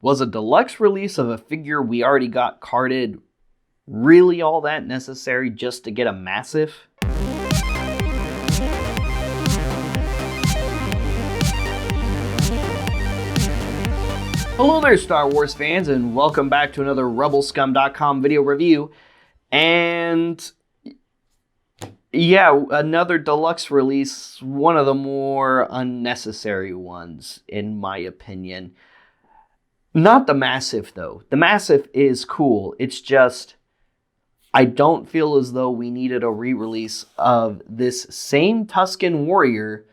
Was a deluxe release of a figure we already got carded really all that necessary just to get a Massiff? Hello there, Star Wars fans, and welcome back to another RebelScum.com video review. And yeah, another deluxe release, one of the more unnecessary ones, in my opinion. Not the Massiff, though. The Massiff is cool. It's just, I don't feel as though we needed a re-release of this same Tusken Warrior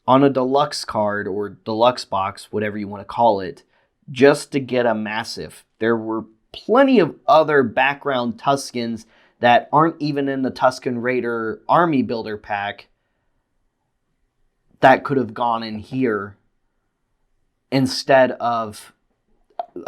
on a deluxe card or deluxe box, whatever you want to call it, just to get a Massiff. There were plenty of other background Tuskens that aren't even in the Tusken Raider Army Builder pack that could have gone in here instead of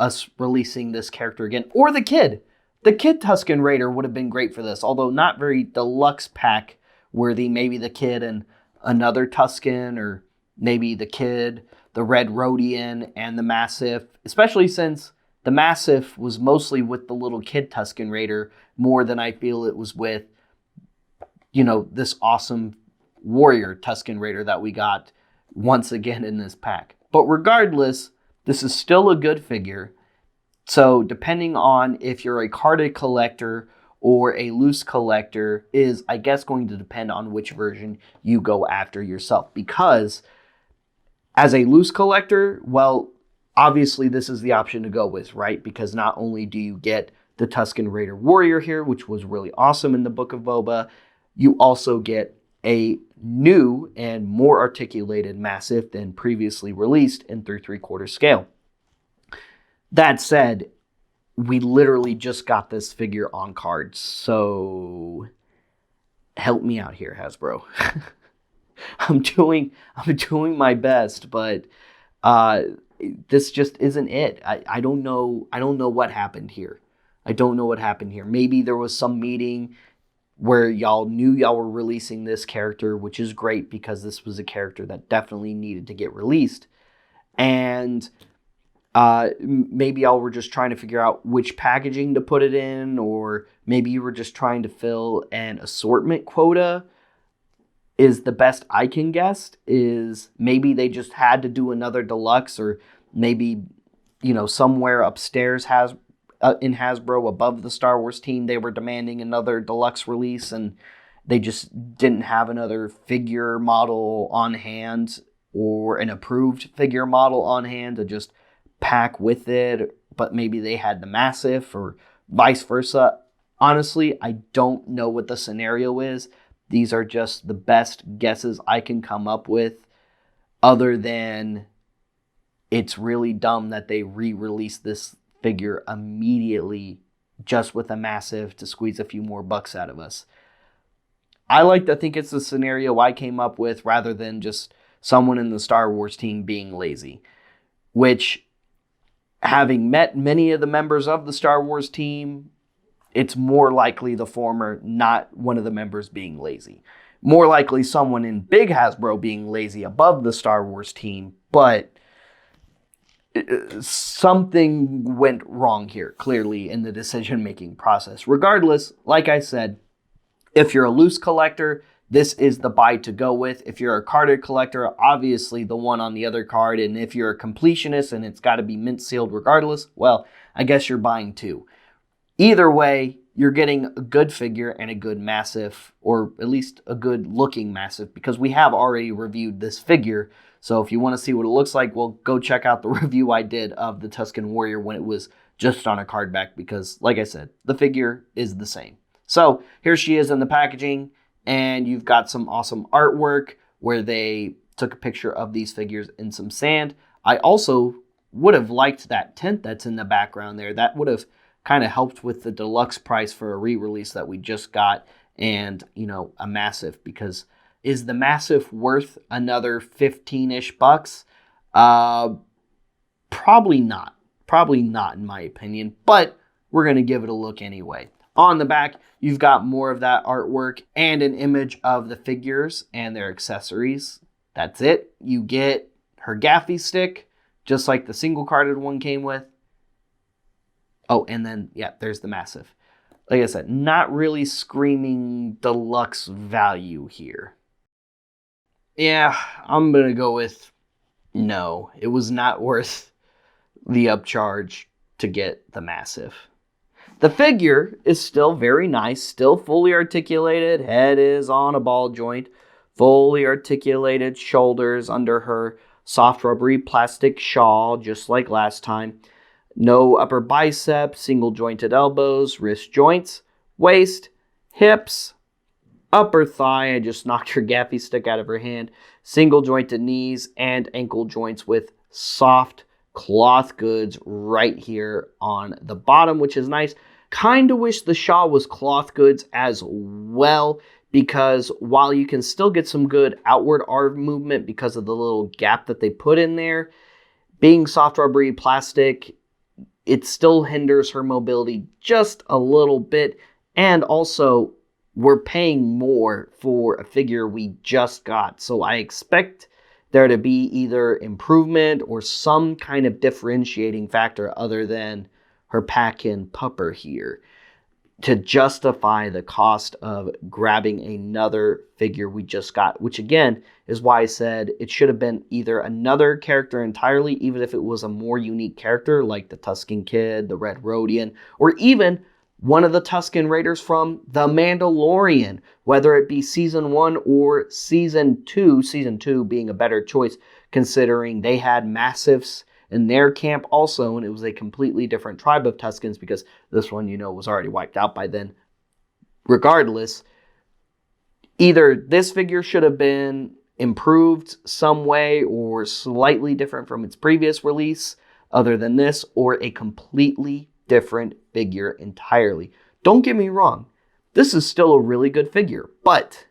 us releasing this character again. Or the Kid. The Kid Tusken Raider would have been great for this, although not very deluxe pack worthy. Maybe the Kid and another Tusken, or maybe the Kid, the Red Rodian, and the Massiff, especially since the Massiff was mostly with the little Kid Tusken Raider more than I feel it was with, this awesome Warrior Tusken Raider that we got once again in this pack. But regardless, this is still a good figure. So depending on if you're a carded collector or a loose collector is, I guess, going to depend on which version you go after yourself. Because as a loose collector, well, obviously this is the option to go with, right? Because not only do you get the Tusken Raider Warrior here, which was really awesome in the Book of Boba, you also get a new and more articulated Massiff than previously released in 3 3/4 scale. That said, we literally just got this figure on cards, so help me out here, Hasbro. I'm doing my best, but this just isn't it. I don't know what happened here. I don't know what happened here. Maybe there was some meeting where y'all knew y'all were releasing this character, which is great because this was a character that definitely needed to get released. And maybe y'all were just trying to figure out which packaging to put it in, or maybe you were just trying to fill an assortment quota. Is the best I can guess. Is maybe they just had to do another deluxe, or maybe, somewhere upstairs in Hasbro above the Star Wars team, they were demanding another deluxe release and they just didn't have another figure model on hand or an approved figure model on hand to just pack with it, but maybe they had the Massiff or vice versa. Honestly, I don't know what the scenario is. These are just the best guesses I can come up with, other than it's really dumb that they re-released this figure immediately just with a Massiff to squeeze a few more bucks out of us. I like to think it's the scenario I came up with rather than just someone in the Star Wars team being lazy, which, having met many of the members of the Star Wars team, it's more likely the former, not one of the members being lazy. More likely someone in Big Hasbro being lazy above the Star Wars team, but something went wrong here, clearly, in the decision-making process. Regardless, like I said, if you're a loose collector, this is the buy to go with. If you're a carded collector, obviously the one on the other card. And if you're a completionist and it's got to be mint sealed regardless, well, I guess you're buying two. Either way, you're getting a good figure and a good Massiff, or at least a good looking Massiff, because we have already reviewed this figure. So if you want to see what it looks like, well, go check out the review I did of the Tusken Warrior when it was just on a card back, because like I said, the figure is the same. So here she is in the packaging, and you've got some awesome artwork where they took a picture of these figures in some sand. I also would have liked that tent that's in the background there. That would have kind of helped with the deluxe price for a re-release that we just got, and, a Massiff, because is the Massiff worth another 15-ish bucks? Probably not. Probably not, in my opinion, but we're going to give it a look anyway. On the back, you've got more of that artwork and an image of the figures and their accessories. That's it. You get her gaffy stick, just like the single-carded one came with. Oh, and then, yeah, there's the Massiff. Like I said, not really screaming deluxe value here. Yeah, I'm going to go with no. It was not worth the upcharge to get the Massiff. The figure is still very nice, still fully articulated. Head is on a ball joint, fully articulated shoulders under her soft rubbery plastic shawl, just like last time. No upper bicep, single jointed elbows, wrist joints, waist, hips, upper thigh. I just knocked her gaffy stick out of her hand. Single jointed knees and ankle joints with soft cloth goods right here on the bottom, which is nice. Kind of wish the shawl was cloth goods as well, because while you can still get some good outward arm movement because of the little gap that they put in there, being soft rubbery plastic, it still hinders her mobility just a little bit. And also, we're paying more for a figure we just got. So I expect there to be either improvement or some kind of differentiating factor other than her pack-in pupper here to justify the cost of grabbing another figure we just got, which again is why I said it should have been either another character entirely, even if it was a more unique character like the Tusken Kid, the Red Rodian, or even one of the Tusken Raiders from The Mandalorian, whether it be Season 1 or Season 2, Season 2 being a better choice considering they had Massiffs in their camp also, and it was a completely different tribe of Tuskens because this one, was already wiped out by then. Regardless, either this figure should have been improved some way or slightly different from its previous release other than this, or a completely different figure entirely. Don't get me wrong, this is still a really good figure, but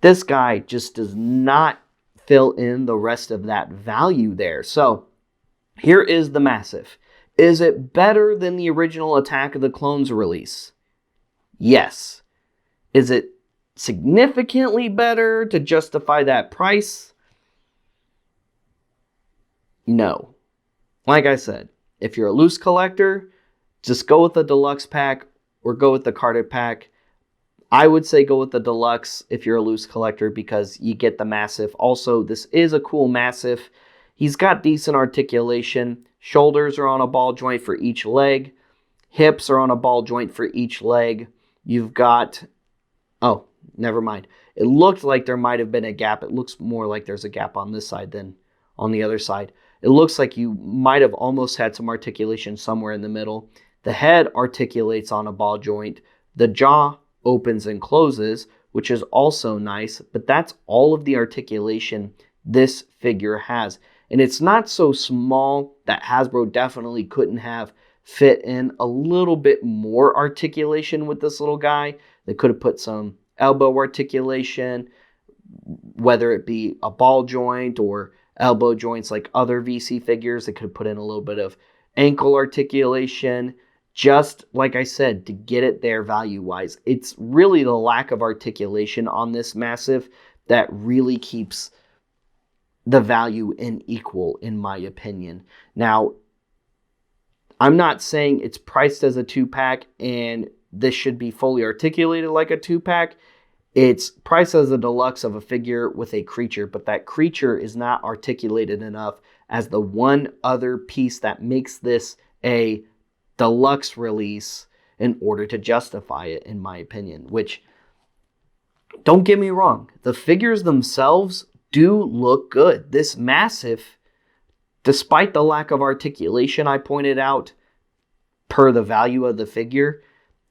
this guy just does not fill in the rest of that value there. So here is the Massiff. Is it better than the original Attack of the Clones release? Yes. Is it significantly better to justify that price? No. Like I said, if you're a loose collector, just go with the deluxe pack or go with the carded pack. I would say go with the deluxe if you're a loose collector because you get the Massiff. Also, this is a cool Massiff. He's got decent articulation. Shoulders are on a ball joint for each leg. Hips are on a ball joint for each leg. You've got... Oh, never mind. It looked like there might have been a gap. It looks more like there's a gap on this side than on the other side. It looks like you might have almost had some articulation somewhere in the middle. The head articulates on a ball joint. The jaw opens and closes, which is also nice, but that's all of the articulation this figure has. And it's not so small that Hasbro definitely couldn't have fit in a little bit more articulation with this little guy. They could have put some elbow articulation, whether it be a ball joint or elbow joints like other VC figures. They could have put in a little bit of ankle articulation, just like I said, to get it there value-wise. It's really the lack of articulation on this Massiff that really keeps the value unequal, in my opinion. Now, I'm not saying it's priced as a 2-pack and this should be fully articulated like a 2-pack. It's priced as a deluxe of a figure with a creature, but that creature is not articulated enough as the one other piece that makes this a deluxe release in order to justify it, in my opinion. Which, don't get me wrong, the figures themselves do look good. This Massiff, despite the lack of articulation I pointed out per the value of the figure,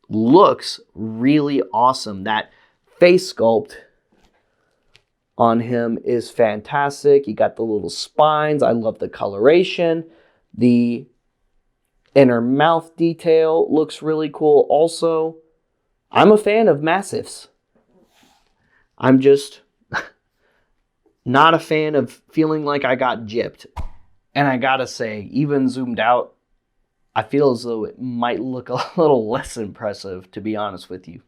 looks really awesome. That face sculpt on him is fantastic. You got the little spines. I love the coloration. The inner mouth detail looks really cool. Also, I'm a fan of Massiffs. I'm just not a fan of feeling like I got gypped. And I gotta say, even zoomed out, I feel as though it might look a little less impressive, to be honest with you.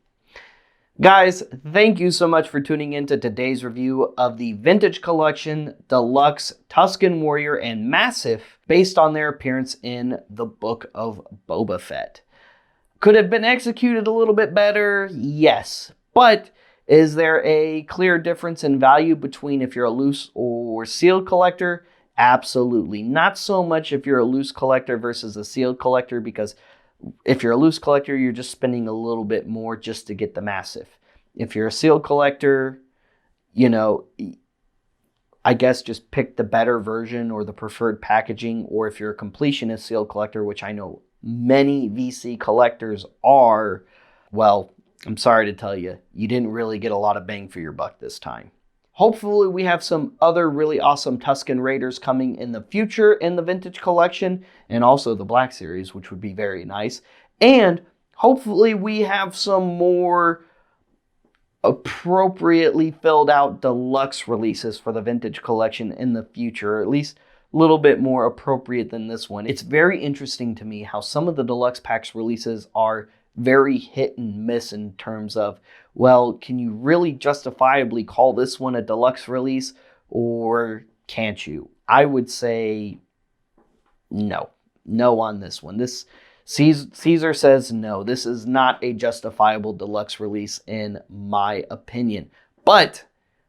Guys, thank you so much for tuning in to today's review of the Vintage Collection Deluxe Tusken Warrior and Massiff based on their appearance in the Book of Boba Fett. Could have been executed a little bit better? Yes. But is there a clear difference in value between if you're a loose or sealed collector? Absolutely. Not so much if you're a loose collector versus a sealed collector, because if you're a loose collector, you're just spending a little bit more just to get the Massiff. If you're a sealed collector, you know, I guess just pick the better version or the preferred packaging. Or if you're a completionist sealed collector, which I know many VC collectors are, well, I'm sorry to tell you, you didn't really get a lot of bang for your buck this time. Hopefully we have some other really awesome Tusken Raiders coming in the future in the Vintage Collection, and also the Black Series, which would be very nice. And hopefully we have some more appropriately filled out deluxe releases for the Vintage Collection in the future, or at least a little bit more appropriate than this one. It's very interesting to me how some of the deluxe packs releases are very hit and miss in terms of, well, can you really justifiably call this one a deluxe release, or can't you? I would say no. No on this one. This Caesar says no. This is not a justifiable deluxe release in my opinion. But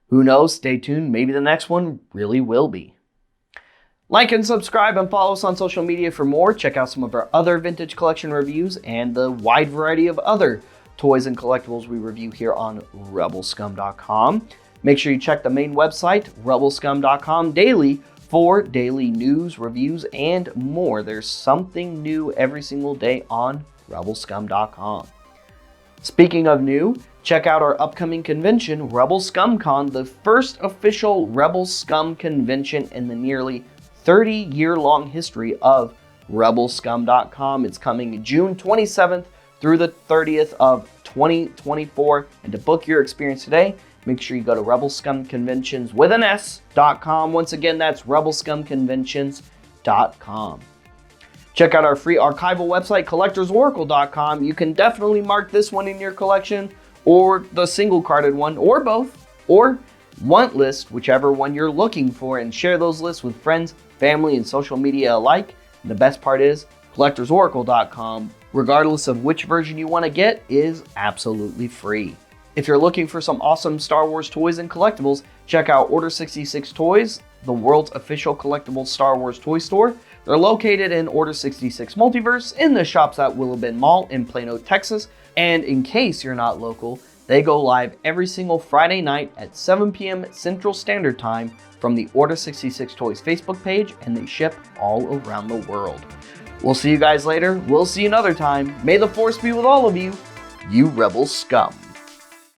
who knows? Stay tuned. Maybe the next one really will be. Like and subscribe and follow us on social media for more. Check out some of our other Vintage Collection reviews and the wide variety of other toys and collectibles we review here on rebelscum.com. Make sure you check the main website, rebelscum.com, daily for daily news, reviews, and more. There's something new every single day on rebelscum.com. Speaking of new, check out our upcoming convention, Rebel Scum Con, the first official Rebel Scum convention in the nearly 30-year-long history of rebelscum.com. It's coming June 27th through the 30th of 2024. And to book your experience today, make sure you go to rebelscumconventions.com. Once again, that's rebelscumconventions.com. Check out our free archival website, collectorsoracle.com. You can definitely mark this one in your collection, or the single carded one, or both, or want list, whichever one you're looking for, and share those lists with friends, family, and social media alike. And the best part is, collectorsoracle.com, regardless of which version you want to get, is absolutely free. If you're looking for some awesome Star Wars toys and collectibles, check out Order 66 Toys, the world's official collectible Star Wars toy store. They're located in Order 66 Multiverse in the shops at Willow Bend Mall in Plano, Texas. And in case you're not local, they go live every single Friday night at 7 p.m. Central Standard Time from the Order 66 Toys Facebook page, and they ship all around the world. We'll see you guys later. We'll see you another time. May the Force be with all of you, you Rebel Scum.